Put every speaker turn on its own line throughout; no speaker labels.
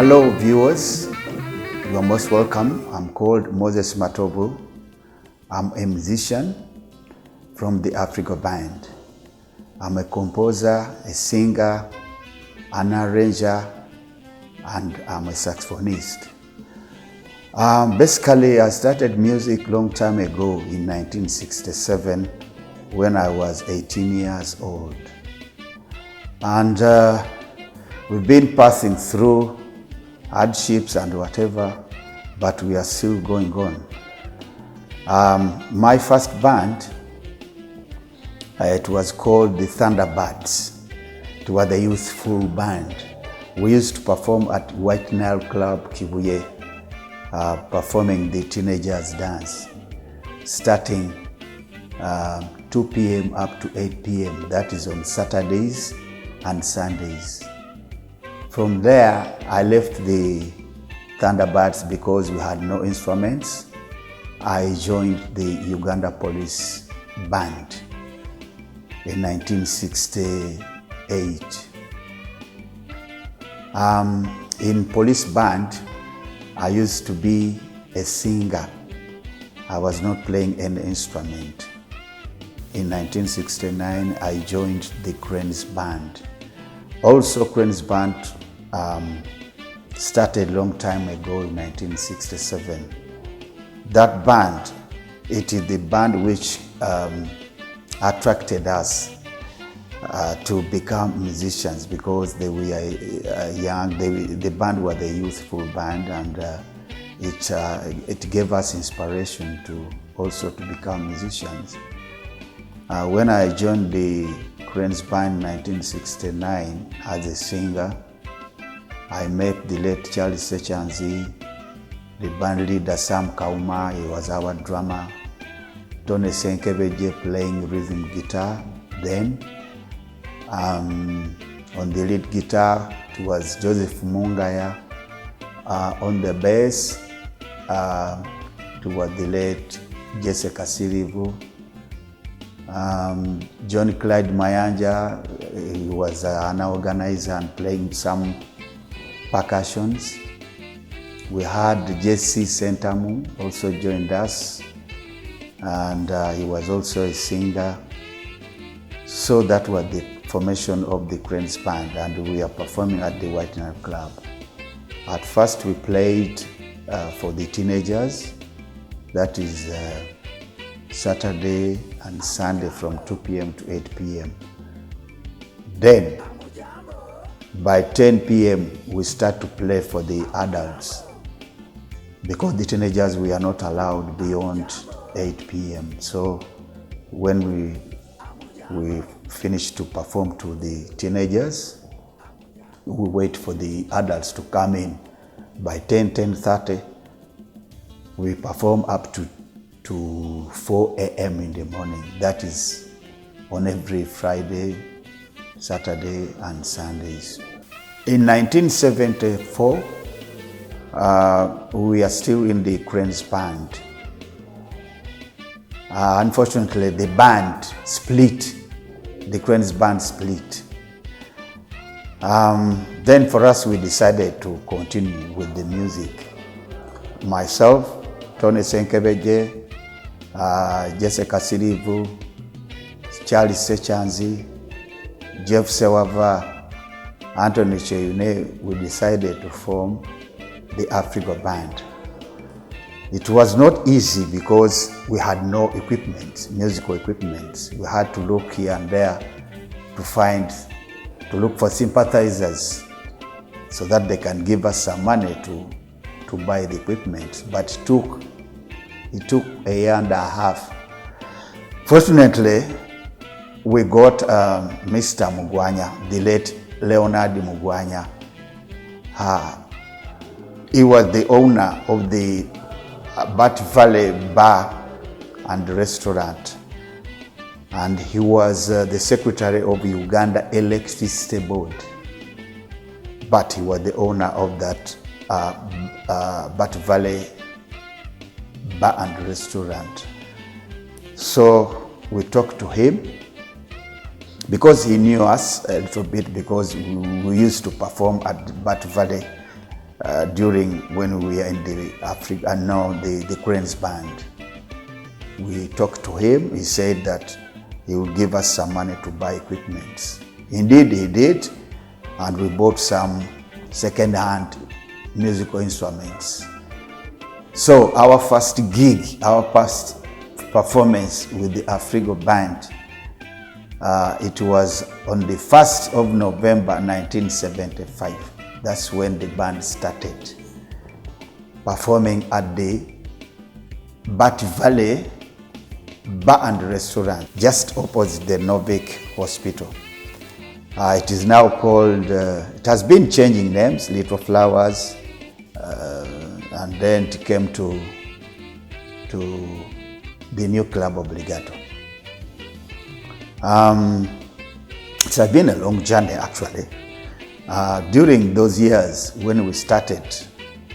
Hello viewers, you are most welcome. I'm called Moses Matovu. I'm a musician from the Afrigo band. I'm a composer, a singer, an arranger, and I'm a saxophonist. Basically, I started music long time ago in 1967 when I was 18 years old. And we've been passing through hardships and whatever, but we are still going on. My first band, it was called the Thunderbirds. It was the youthful band. We used to perform at White Nile Club, Kibuye, performing the teenagers dance, starting 2 p.m. up to 8 p.m. That is on Saturdays and Sundays. From there, I left the Thunderbirds because we had no instruments. I joined the Uganda Police Band in 1968. In Police Band, I used to be a singer. I was not playing any instrument. In 1969, I joined the Cranes Band. Also, Cranes Band started a long time ago in 1967. That band, it is the band which attracted us to become musicians because they were young. The band was a youthful band, and it gave us inspiration to also to become musicians. When I joined the Cranes Band in 1969 as a singer, I met the late Charlie Sechanzi, the band leader Sam Kauma, he was our drummer, Tony Senkebeje playing rhythm guitar. Then on the lead guitar it was Joseph Mungaya. On the bass it was the late Jessica Sirivu. John Clyde Mayanja, he was an organizer and playing some percussions. We had Jesse Sentamu also joined us, and he was also a singer. So that was the formation of the Cranes Band, and we are performing at the White Nile Club. At first we played for the teenagers, that is Saturday and Sunday from 2 p.m. to 8 p.m. Then, by 10 p.m. we start to play for the adults because the teenagers we are not allowed beyond 8 p.m. So when we finish to perform to the teenagers, we wait for the adults to come in. By 10:30, we perform up to 4 a.m. in the morning. That is on every Friday, Saturday and Sundays. In 1974, we are still in the Cranes Band. Unfortunately, the band split. The Cranes Band split. Then for us, we decided to continue with the music. Myself, Tony Senkebeje, Jessica Sirivu, Charlie Sechanzi, Jeff Sewava, Anthony Cheyune, we decided to form the Afrigo band. It was not easy because we had no equipment, musical equipment. We had to look here and there to look for sympathizers so that they can give us some money to buy the equipment. But it took a year and a half. Fortunately, we got Mr. Mugwanya, the late Leonard Mugwanya. He was the owner of the Bat Valley Bar and Restaurant, and he was the secretary of Uganda Electricity Board, but he was the owner of that Bat Valley Bar and Restaurant. So we talked to him because he knew us a little bit because we used to perform at Bat Valley during when we were in the Africa, the Cranes band. We talked to him. He said that he would give us some money to buy equipment. Indeed, he did, and we bought some second-hand musical instruments. So our first gig, our first performance with the Afrigo band, it was on the 1st of November 1975. That's when the band started performing at the Bat Valley Bar and Restaurant, just opposite the Novik Hospital. It is now called, it has been changing names, Little Flowers, and then it came to the new Club Obligato. It has been a long journey, actually. During those years when we started,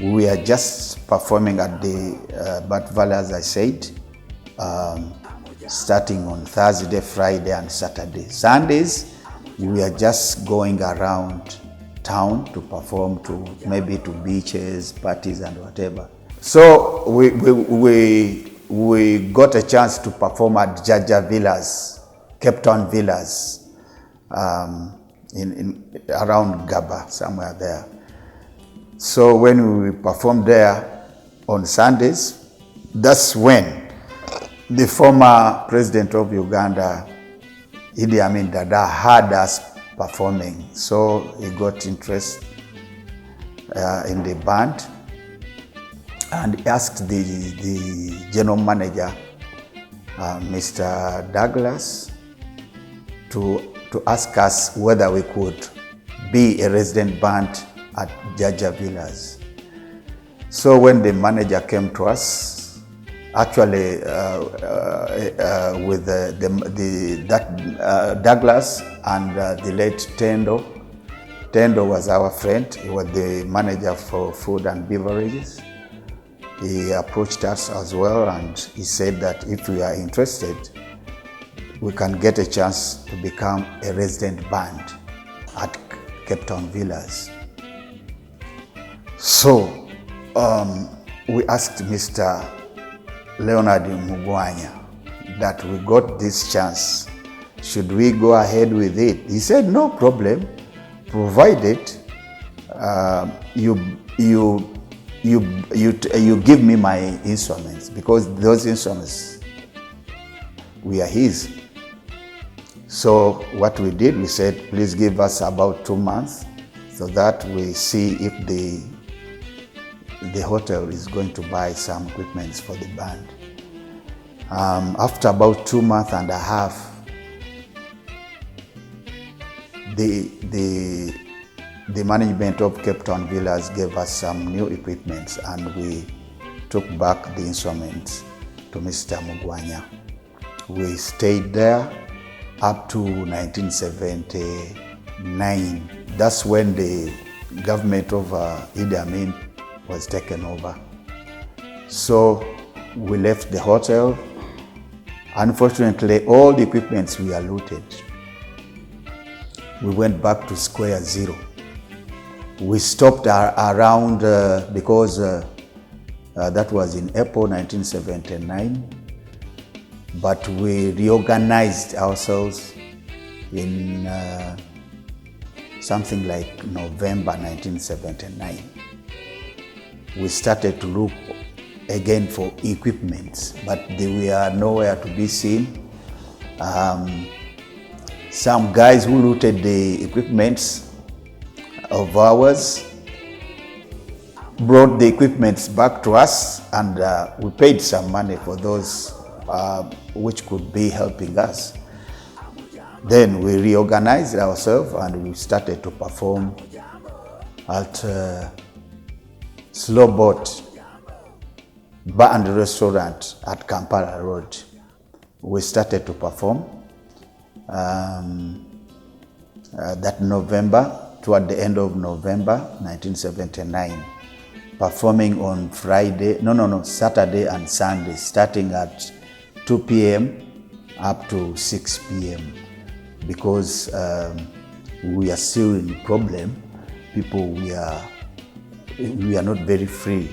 we were just performing at the Bat Valley, as I said, starting on Thursday, Friday, and Saturday. Sundays, we were just going around town to perform, to maybe to beaches, parties, and whatever. So we got a chance to perform at Jaja Villas, Cape Town Villas, in around Gaba, somewhere there. So when we performed there on Sundays, that's when the former president of Uganda, Idi Amin Dada, had us performing. So he got interest in the band and asked the general manager, Mr. Douglas, to ask us whether we could be a resident band at Jaja Villas. So when the manager came to us, actually with Douglas and the late Tendo. Tendo was our friend. He was the manager for food and beverages. He approached us as well, and he said that if we are interested, we can get a chance to become a resident band at Cape Town Villas. So we asked Mr. Leonard Mugwanya that we got this chance. Should we go ahead with it? He said, no problem, provided you give me my instruments, because those instruments were his. So what we did, we said, please give us about 2 months so that we see if the hotel is going to buy some equipment for the band. After about 2 months and a half, the management of Cape Town Villas gave us some new equipment, and we took back the instruments to Mr. Mugwanya. We stayed there up to 1979. That's when the government of Idi Amin was taken over. So we left the hotel. Unfortunately, all the equipments were looted. We went back to square zero. We stopped around because that was in April 1979, but we reorganized ourselves in something like November 1979. We started to look again for equipment, but they were nowhere to be seen. Some guys who looted the equipment of ours brought the equipment back to us, and we paid some money for those which could be helping us. Then we reorganized ourselves and we started to perform at Slow Boat Bar and Restaurant at Kampala Road. We started to perform that November, toward the end of November 1979, performing on Saturday and Sunday, starting at 2 p.m. up to 6 p.m. because we are still in problem. People were we are not very free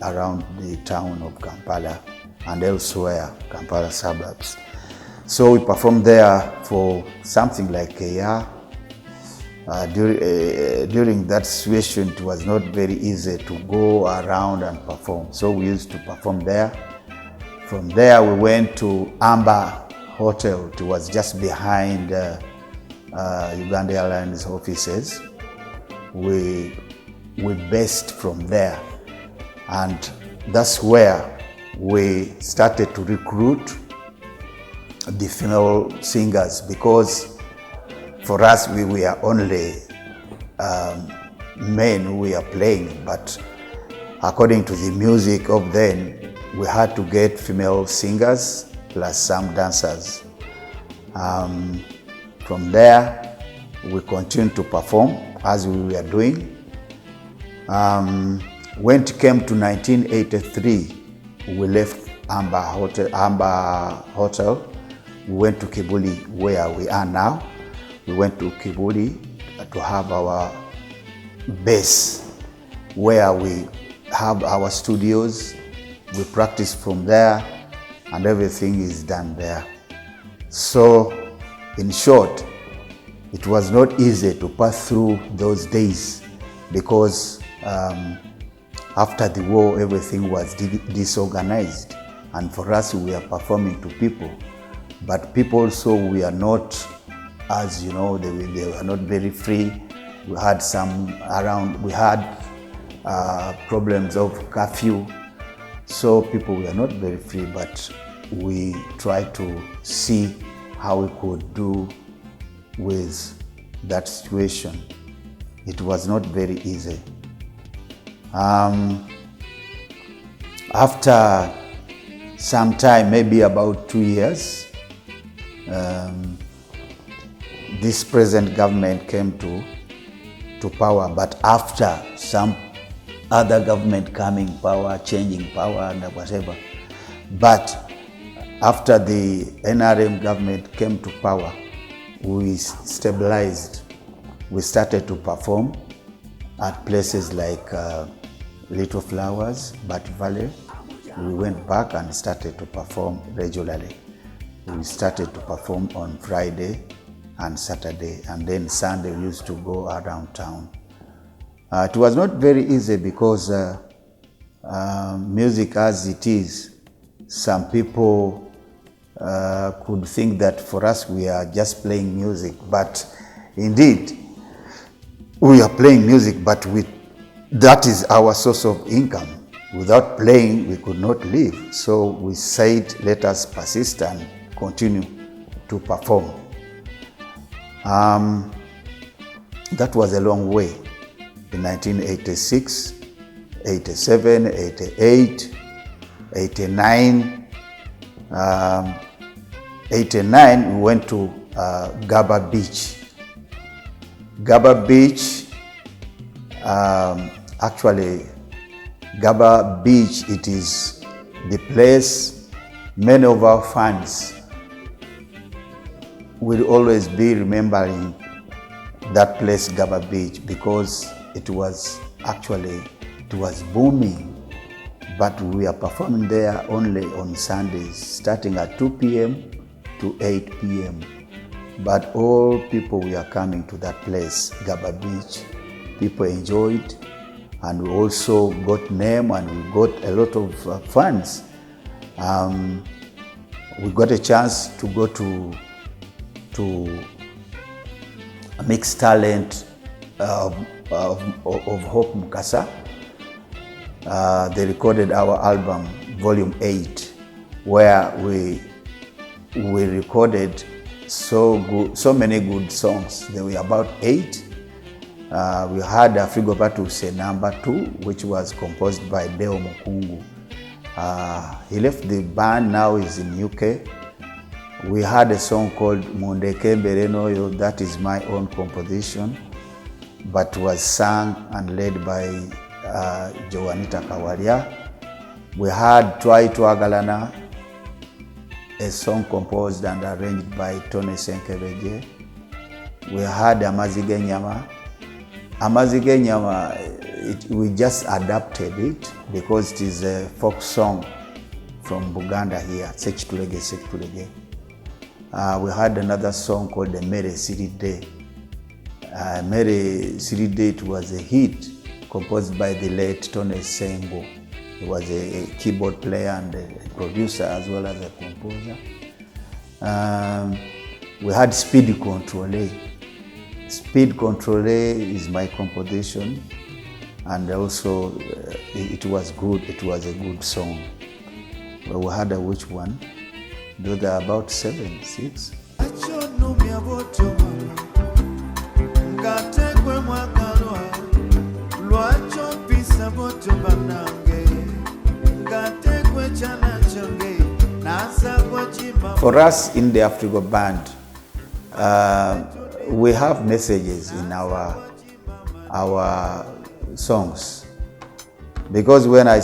around the town of Kampala and elsewhere, Kampala suburbs. So we performed there for something like a year. During that situation, it was not very easy to go around and perform. So we used to perform there. From there, we went to Amber Hotel. It was just behind Uganda Airlines offices. We based from there, and that's where we started to recruit the female singers, because for us we were only men who were playing, but according to the music of then, we had to get female singers plus some dancers. From there, we continued to perform as we were doing. When it came to 1983, we left Amber Hotel. We went to Kibuli, where we are now. We went to Kibuli to have our base, where we have our studios. We practice from there, and everything is done there. So, in short, it was not easy to pass through those days, because after the war, everything was disorganized, and for us, we were performing to people. But people also, we are not, as you know, they were not very free. We had problems of curfew, so people were not very free, but we tried to see how we could do with that situation. It was not very easy. After some time, maybe about 2 years, this present government came to power, but after some other government coming power, changing power and whatever. But after the NRM government came to power, we stabilized. We started to perform at places like Little Flowers, Bat Valley. We went back and started to perform regularly. We started to perform on Friday and Saturday, and then Sunday we used to go around town. It was not very easy, because music as it is, some people could think that for us we are just playing music, but indeed we are playing music, but that is our source of income. Without playing, we could not live. So we said, let us persist and continue to perform. That was a long way. In 1986, 87, 88, 89. 89, we went to Gaba Beach. Gaba Beach, actually, Gaba Beach, it is the place many of our fans will always be remembering that place, Gaba Beach, because it was booming. But we are performing there only on Sundays, starting at 2 p.m. to 8 p.m. But all people we are coming to that place, Gaba Beach, people enjoyed, and we also got name, and we got a lot of fans. We got a chance to go to a mixed talent of Hope Mukasa. They recorded our album, Volume 8, where we recorded so many good songs. There were about 8. We had Afrigo Batuse number 2, which was composed by Deo Mukungu. He left the band, now he's in UK. We had a song called Mundeke Berenoyo, that is my own composition, but was sung and led by Joanita Kawalia. We had Twai Twagalana, a song composed and arranged by Tony Senkebeje. We had Amazige Nyama, Amazige Nyama, we just adapted it because it is a folk song from Buganda here, Sekitulege, Sekitulege. We had another song called the Mere Siride. Mere Siride, it was a hit composed by the late Tony Sengo. He was a keyboard player and a producer as well as a composer. We had Speed Controle. Speed Controle is my composition, and also it was good. It was a good song. But we had a which one? Those are about 7, 6. For us in the Afrigo band, we have messages in our songs, because when I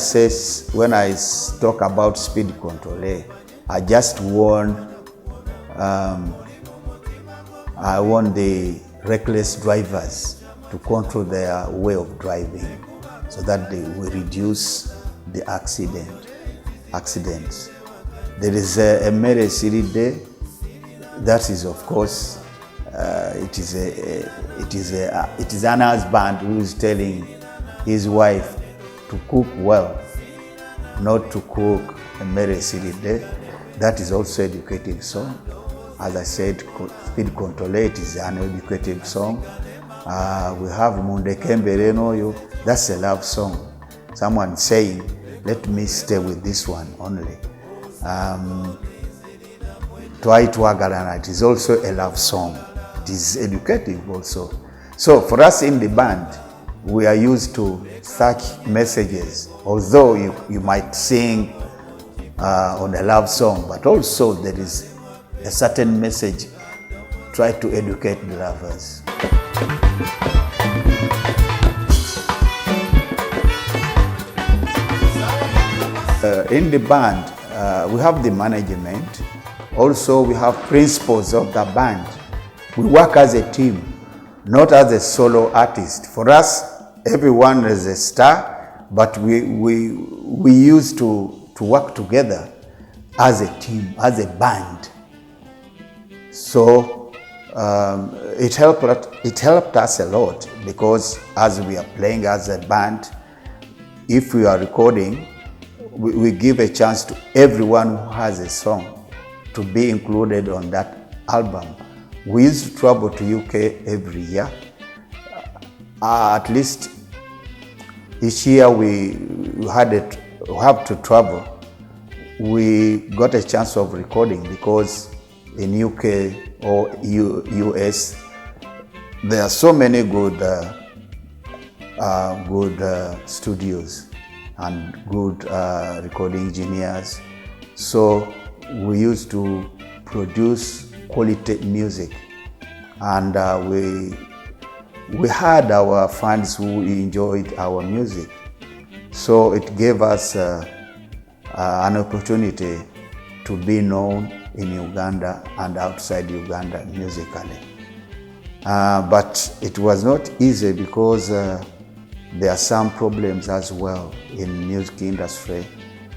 talk about speed control, I just want the reckless drivers to control their way of driving, so that they will reduce the accidents. There is a Mere Siride. That is, of course, it is an husband who is telling his wife to cook well, not to cook a Mere Siride. That is also educative song. As I said, Speed Control, it is an educative song. We have Munde Kembere Noyo. That's a love song. Someone saying, let me stay with this one only. Twai Twagalana, it is also a love song. It is educative also. So for us in the band, we are used to such messages. Although you might sing on a love song, but also there is a certain message. Try to educate the lovers. In the band, we have the management. Also, we have principals of the band. We work as a team, not as a solo artist. For us, everyone is a star, but we used to work together as a team, as a band. So it helped us a lot, because as we are playing as a band, if we are recording, we give a chance to everyone who has a song to be included on that album. We used to travel to UK every year. At least each year we have to travel. We got a chance of recording, because in UK or US, there are so many good studios and good recording engineers. So we used to produce quality music, and we had our fans who enjoyed our music. So it gave us an opportunity to be known in Uganda and outside Uganda musically. But it was not easy, because there are some problems as well in music industry,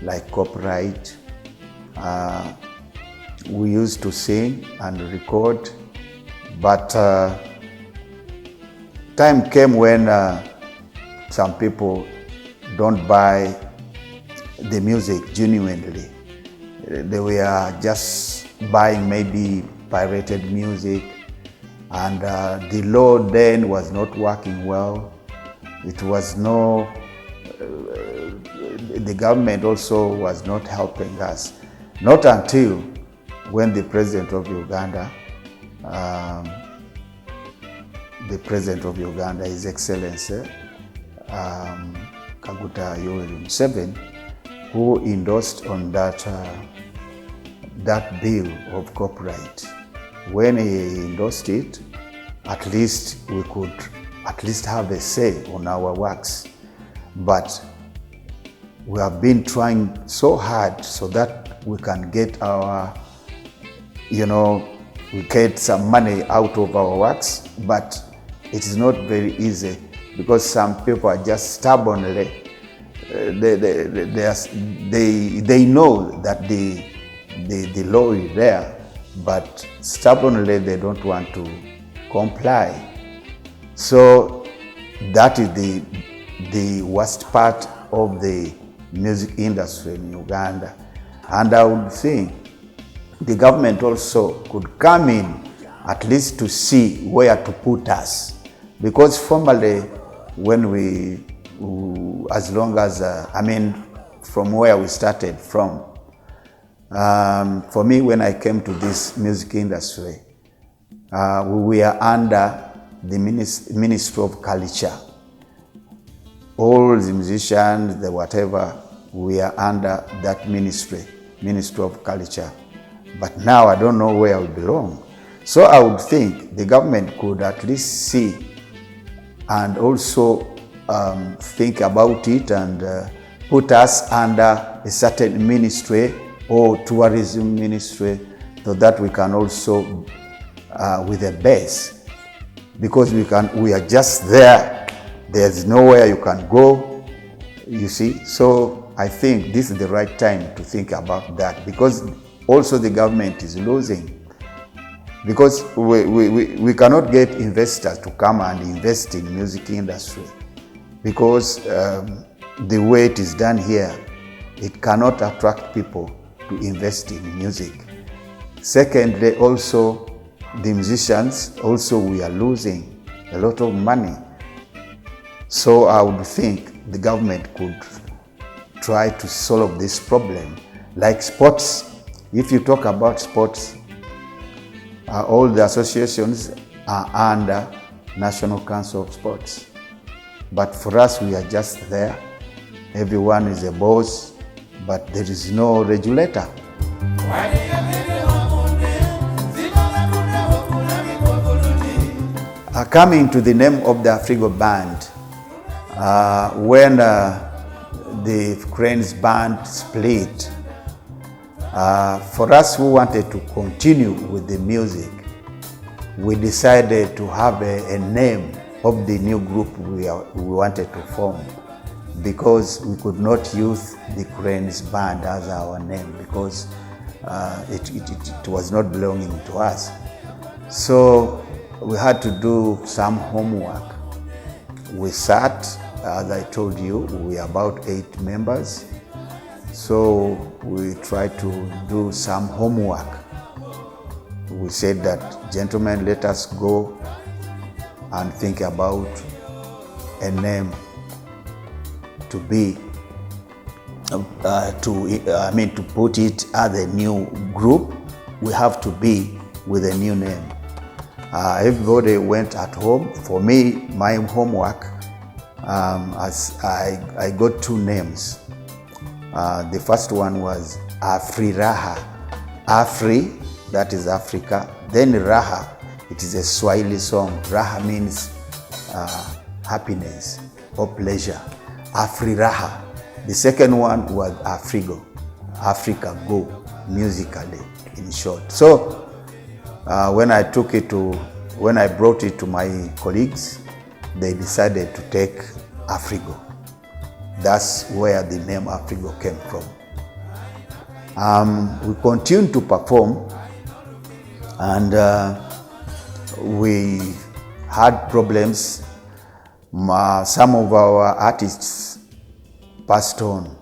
like copyright. We used to sing and record, but time came when some people don't buy the music genuinely. They were just buying maybe pirated music, and the law then was not working well. It was the government also was not helping us. Not until when the President of Uganda, His Excellency Kaguta Yoweri Museveni, who endorsed on that bill of copyright. When he endorsed it, at least we could have a say on our works. But we have been trying so hard so that we can get we get some money out of our works, but it is not very easy. because some people are just stubbornly, they know that the law is there, but stubbornly they don't want to comply. So that is the worst part of the music industry in Uganda. And I would think the government also could come in at least to see where to put us. Because formerly, when as long as, from where we started from, for me, when I came to this music industry, we were under the Ministry of Culture. All the musicians, the whatever, we are under that Ministry of Culture. But now I don't know where we belong. So I would think the government could at least see and also think about it and put us under a certain ministry or tourism ministry, so that we can also, with a base, because we are just there. There's nowhere you can go, you see. So I think this is the right time to think about that, because also the government is losing. Because we cannot get investors to come and invest in music industry, because the way it is done here, it cannot attract people to invest in music. Secondly, also the musicians, also we are losing a lot of money. So I would think the government could try to solve this problem. Like sports, if you talk about sports, all the associations are under National Council of Sports. But for us, we are just there. Everyone is a boss, but there is no regulator. Coming to the name of the Afrigo band, when the Cranes band split, for us who wanted to continue with the music, we decided to have a name of the new group we wanted to form, because we could not use the Cranes band as our name, because it was not belonging to us. So we had to do some homework. We sat, as I told you, we are about 8 members. So we tried to do some homework. We said that, gentlemen, let us go and think about a name to be, to put it as a new group. We have to be with a new name. Everybody went at home. For me, my homework, as I got 2 names. The first one was Afriraha. Afri, that is Africa. Then Raha, it is a Swahili song. Raha means happiness or pleasure. Afriraha. The second one was Afrigo. Africa Go, musically, in short. So when I brought it to my colleagues, they decided to take Afrigo. That's where the name Afrigo came from. We continued to perform, and we had problems. Some of our artists passed on.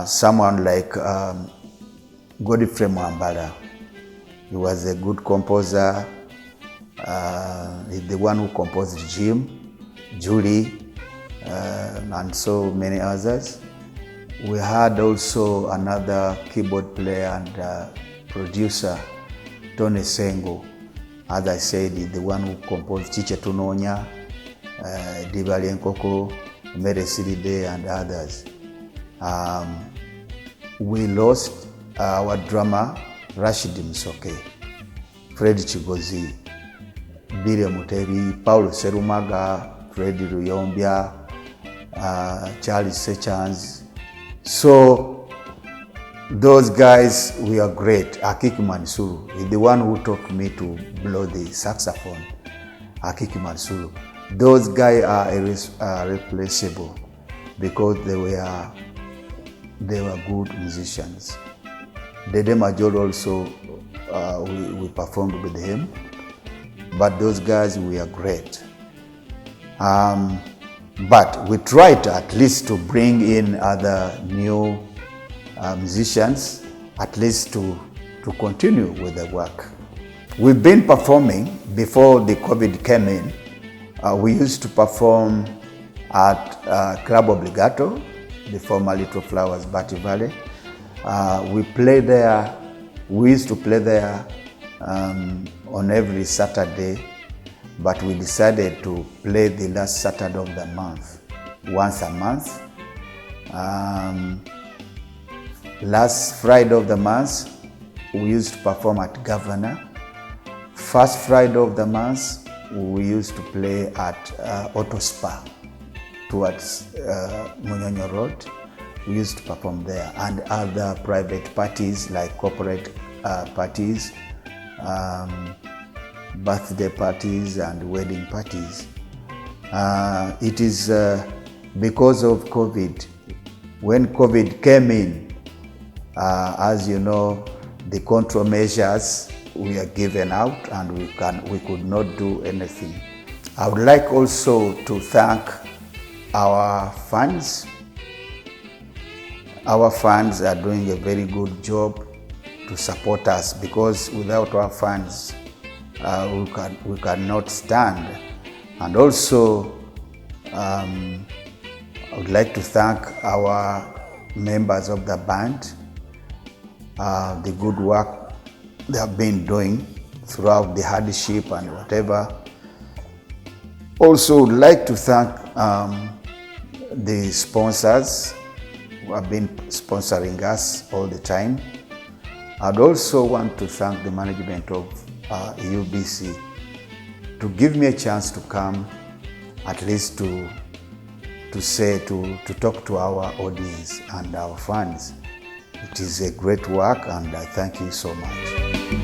Someone like Godfrey Mwambala, he was a good composer. He's the one who composed Jim, Julie, and so many others. We had also another keyboard player and producer, Tony Sengo. As I said, he's the one who composed Chiche Tunonya, Dibali Nkoko, Mere Siride, and others. We lost our drummer, Rashid Msoke, Fred Chigozi, Billy Muteri, Paulo Serumaga, Freddy Ruyombia, Charlie Sechans. So those guys were great. Akiki Mansuru is the one who taught me to blow the saxophone. Akiki Mansuru. Those guys are irreplaceable because they were good musicians. Dede Major also, we performed with him, but those guys were great. But we tried at least to bring in other new musicians, at least to continue with the work. We've been performing before the COVID came in. We used to perform at Club Obligato, the former Little Flowers, Bati Valley. We used to play there on every Saturday, but we decided to play the last Saturday of the month, once a month. Last Friday of the month, we used to perform at Governor. First Friday of the month, we used to play at Auto Spa towards Munyonyo Road. We used to perform there, and other private parties like corporate parties, birthday parties and wedding parties. It is because of COVID. When COVID came in, as you know, the control measures were given out and we could not do anything. I would like also to thank our fans. Our fans are doing a very good job to support us, because without our fans, we cannot stand. And also, I would like to thank our members of the band, the good work they have been doing throughout the hardship and whatever. Also, would like to thank the sponsors who have been sponsoring us all the time. I'd also want to thank the management of UBC to give me a chance to come, at least to talk to our audience and our fans. It is a great work, and I thank you so much.